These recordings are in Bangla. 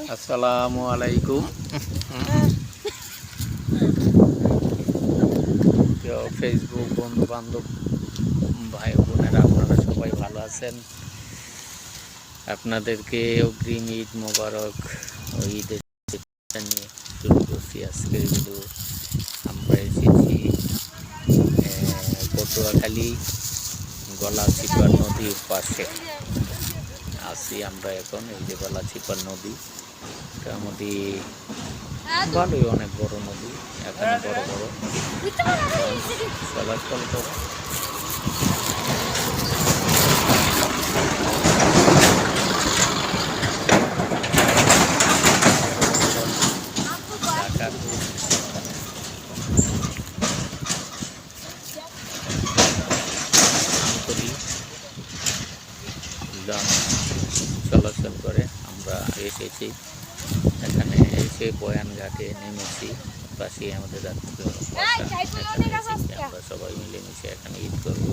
আসসালামু আলাইকুম। ফেসবুক বন্ধু বান্ধব ভাই বোনেরা, আপনারা সবাই ভালো আছেন? আপনাদেরকে অগ্রিম ঈদ মোবারক। ঈদের নিয়ে শুরু করছি আজকের ভিডিও। আমরা এসেছি পটুয়াখালী গলাচিপা নদীর পাশে আছি আমরা এখন। এই যে গলাচিপা নদী, এটা নদী ভালোই, অনেক বড় নদী, এখানে বড় বড় চলাচল করে। চলাচল করে। আমরা এসেছি এখানে, এসে বয়ান ঘাটে নেমেছি। পাশে আমাদের আমরা সবাই মিলেমিশে এখানে ঈদ করব।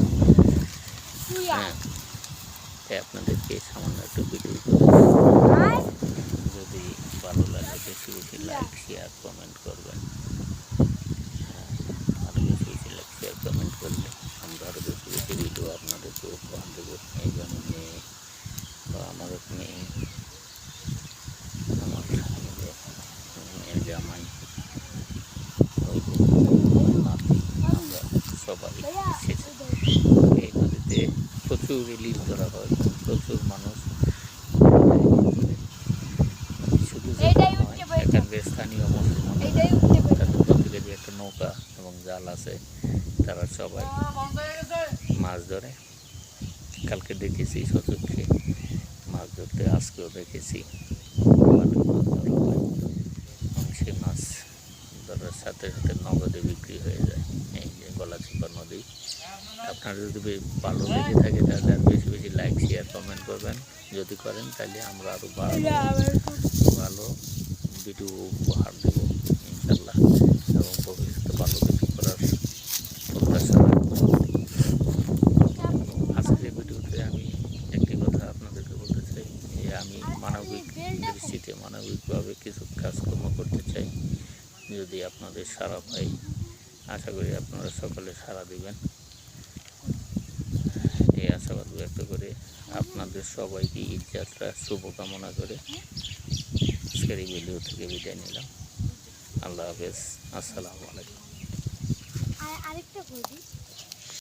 হ্যাঁ, আপনাদেরকে সামান্য একটু ভিডিও করে, যদি ভালো লাগে বেশি বেশি লাইক শেয়ার কমেন্ট করবেন। আরও বেশি বেশি লাইক শেয়ার কমেন্ট করলে আমরা আরও বেশি বেশি ভিডিও আপনাদেরকে উপহার দেবো। এই জন্য মেয়ে বা আমার মেয়ে, আমার মেয়ের জামাই, নাতি, আমরা সবাই এসেছি। এই নদীতে প্রচুর রিলিজ করা হয়, প্রচুর মানুষ। শুধু এখানকার স্থানীয় মুসলমান, তাদের প্রত্যেকেরই একটা নৌকা এবং জাল আছে, তারা সবাই মাছ ধরে। কালকে দেখেছি সচক্ষে মাছ ধরতে, আজকেও দেখেছি মাছ ধরা হয়। এবং সে মাছ ধরার সাথে সাথে নগদে বিক্রি হয়ে যায়। এই যে গলাচিপা নদী। আপনার যদি ভালো লেগে থাকে তাহলে আর বেশি বেশি লাইক শেয়ার কমেন্ট করবেন। যদি করেন তাহলে আমরা আরও ভালো ভিডিও উপহার দেবো ইনশাল্লাহ, এবং ভবিষ্যতে ভালো কিছু করার প্রত্যাশা রাখবো। আজকের ভিডিওতে আমি একটি কথা আপনাদেরকে বলতে চাই যে আমি মানবিক দৃষ্টিতে মানবিকভাবে কিছু কাজকর্ম করতে চাই। যদি আপনাদের সাড়া পাই, আশা করি আপনারা সকলে সাড়া দিবেন। এই আশাবাদ ব্যক্ত করে আপনাদের সবাইকে ঈদ যাত্রা শুভকামনা করে আজকের এই ভিডিও থেকে বিদায় নিলাম। আল্লাহ হাফেজ, আসসালামু আলাইকুম।